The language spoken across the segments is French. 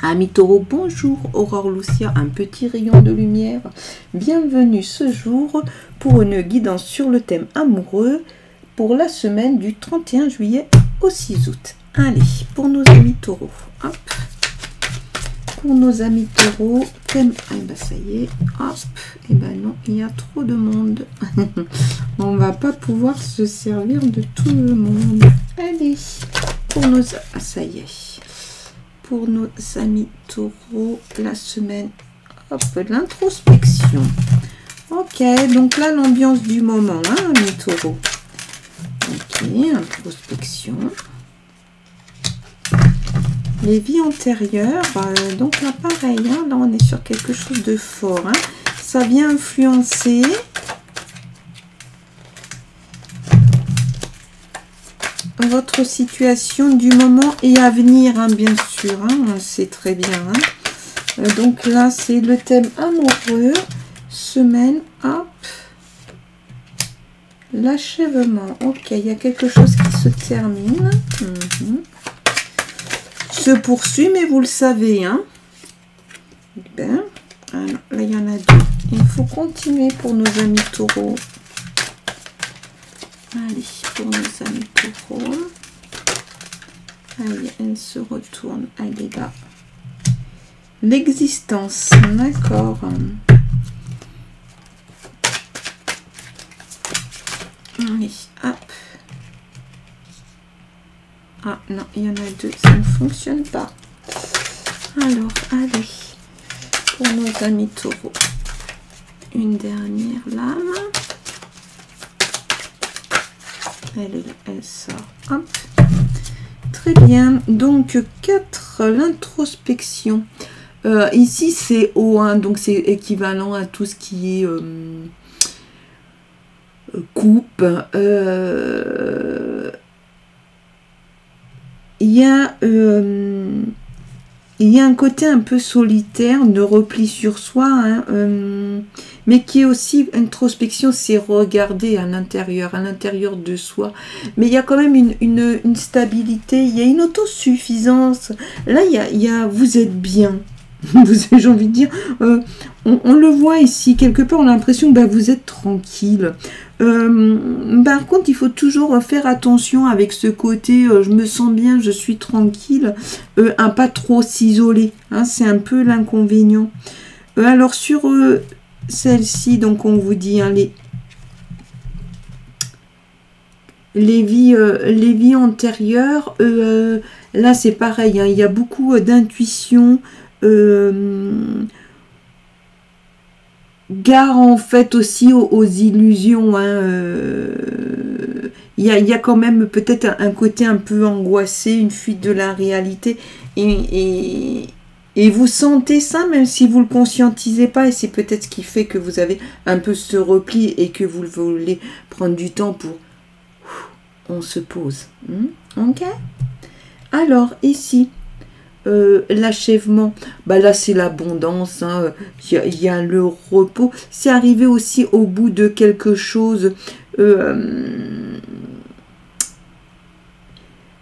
Amis taureaux, bonjour, Aurore Lucia, un petit rayon de lumière. Bienvenue ce jour pour une guidance sur le thème amoureux pour la semaine du 31 juillet au 6 août. Allez, pour nos amis taureaux, hop. Pour nos amis taureaux, thème, ah ben ça y est, hop, et ben non, il y a trop de monde. On va pas pouvoir se servir de tout le monde. Allez, pour nos, ah ça y est. Pour nos amis taureaux, la semaine, hop, de l'introspection. Ok, donc là, l'ambiance du moment, hein, amis taureaux. Ok, introspection. Les vies antérieures, donc là, pareil, hein, là, on est sur quelque chose de fort. Hein. Ça vient influencer votre situation du moment et à venir, hein, bien sûr, hein, on le sait très bien. Hein. Donc là, c'est le thème amoureux, semaine, hop, l'achèvement. Ok, il y a quelque chose qui se termine, se poursuit, mais vous le savez. Hein. Ben, alors, là, il y en a deux. Il faut continuer pour nos amis taureaux. Allez, pour nos amis taureaux. Allez, elle se retourne. Elle est là. L'existence, d'accord. Allez, hop. Ah non, il y en a deux, ça ne fonctionne pas. Alors, allez, pour nos amis taureaux. Une dernière lame. Elle sort. Hop. Très bien. Donc, 4, l'introspection. Ici, c'est O1, donc c'est équivalent à tout ce qui est coupe. Il y a un côté un peu solitaire, de repli sur soi, hein, mais qui est aussi introspection, c'est regarder à l'intérieur de soi. Mais il y a quand même une stabilité, il y a une autosuffisance. Là, il y a vous êtes bien. J'ai envie de dire, on le voit ici, quelque part, on a l'impression que vous êtes tranquille. Par contre, il faut toujours faire attention avec ce côté, je me sens bien, je suis tranquille, à pas trop s'isoler. Hein, c'est un peu l'inconvénient. Alors, sur celle-ci, donc on vous dit, hein, les vies antérieures, là c'est pareil, hein, il y a beaucoup d'intuition. Gare en fait aussi aux illusions. Hein, y a quand même peut-être un côté un peu angoissé, une fuite de la réalité. Et vous sentez ça même si vous ne le conscientisez pas. Et c'est peut-être ce qui fait que vous avez un peu ce repli et que vous voulez prendre du temps pour... On se pose. Ok. Alors ici... l'achèvement, là c'est l'abondance, hein. Il y a le repos, c'est arrivé aussi au bout de quelque chose. Vous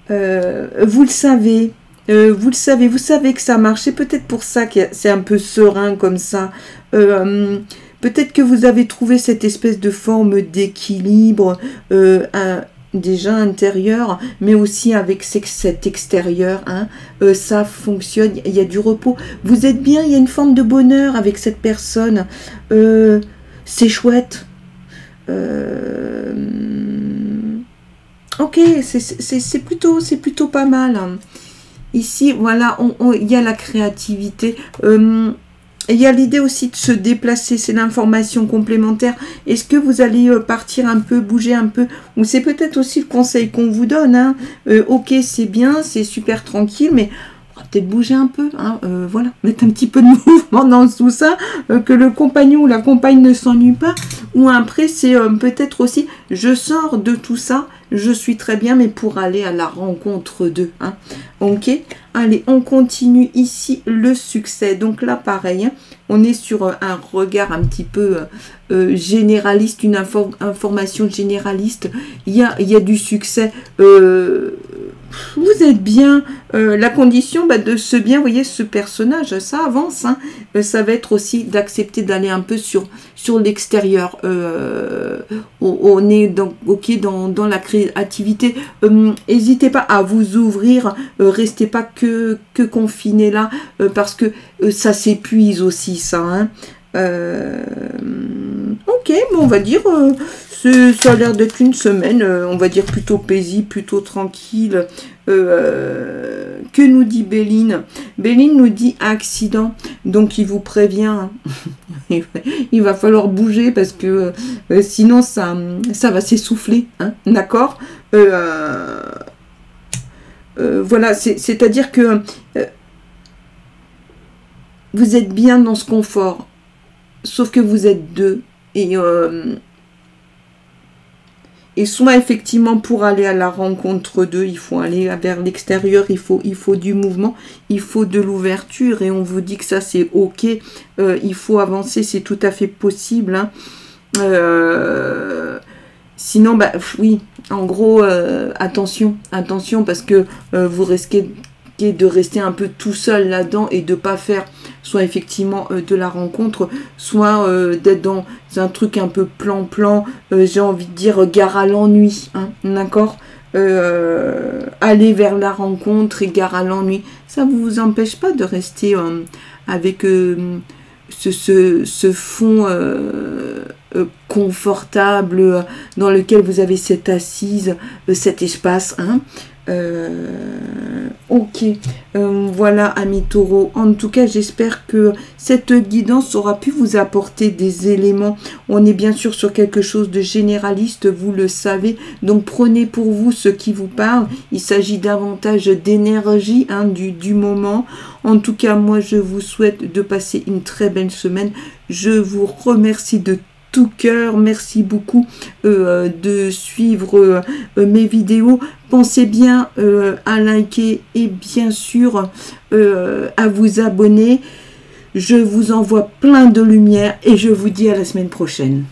le savez, vous savez que ça marche, c'est peut-être pour ça que c'est un peu serein comme ça. Peut-être que vous avez trouvé cette espèce de forme d'équilibre, déjà intérieur, mais aussi avec cet extérieur, hein, ça fonctionne, il y a du repos, vous êtes bien, il y a une forme de bonheur avec cette personne, c'est chouette, ok, c'est plutôt pas mal, hein. Ici, voilà, il y a la créativité, il y a l'idée aussi de se déplacer, c'est l'information complémentaire. Est-ce que vous allez partir un peu, bouger un peu? Ou c'est peut-être aussi le conseil qu'on vous donne. Hein. Ok, c'est bien, c'est super tranquille, mais on va peut-être bouger un peu. Hein. Voilà, mettre un petit peu de mouvement dans tout ça, que le compagnon ou la compagne ne s'ennuie pas. Ou après, c'est peut-être aussi, je sors de tout ça, je suis très bien, mais pour aller à la rencontre d'eux. Hein. Ok, allez, on continue ici le succès. Donc là, pareil, hein, on est sur un regard un petit peu généraliste, une information généraliste. Il y a du succès. vous êtes bien. La condition de ce bien, vous voyez, ce personnage, ça avance. Hein. Ça va être aussi d'accepter d'aller un peu sur l'extérieur. On est dans la créativité. N'hésitez pas à vous ouvrir. Restez pas que confiné là, parce que ça s'épuise aussi, ça. Hein. Ok, bon, on va dire, ça a l'air d'être une semaine, on va dire plutôt paisible, plutôt tranquille. Que nous dit Béline? Béline nous dit accident, donc il vous prévient. Il va falloir bouger parce que sinon ça va s'essouffler, hein, d'accord? Voilà, c'est-à-dire que vous êtes bien dans ce confort. Sauf que vous êtes deux. Et soit effectivement pour aller à la rencontre d'eux, il faut aller vers l'extérieur, il faut du mouvement, il faut de l'ouverture. Et on vous dit que ça c'est ok. Il faut avancer, c'est tout à fait possible. Hein. Sinon, oui, en gros, attention, parce que vous risquez de rester un peu tout seul là-dedans et de pas faire soit effectivement de la rencontre, soit d'être dans un truc un peu plan-plan, j'ai envie de dire gare à l'ennui, hein, d'accord, aller vers la rencontre et gare à l'ennui, ça ne vous empêche pas de rester avec ce fond confortable dans lequel vous avez cette assise, cet espace, hein. Ok, voilà amis taureaux, en tout cas j'espère que cette guidance aura pu vous apporter des éléments. On est bien sûr sur quelque chose de généraliste, vous le savez, donc prenez pour vous ce qui vous parle. Il s'agit davantage d'énergie, hein, du moment. En tout cas moi je vous souhaite de passer une très belle semaine. Je vous remercie de tout cœur, merci beaucoup de suivre mes vidéos. Pensez bien à liker et bien sûr à vous abonner. Je vous envoie plein de lumière et je vous dis à la semaine prochaine.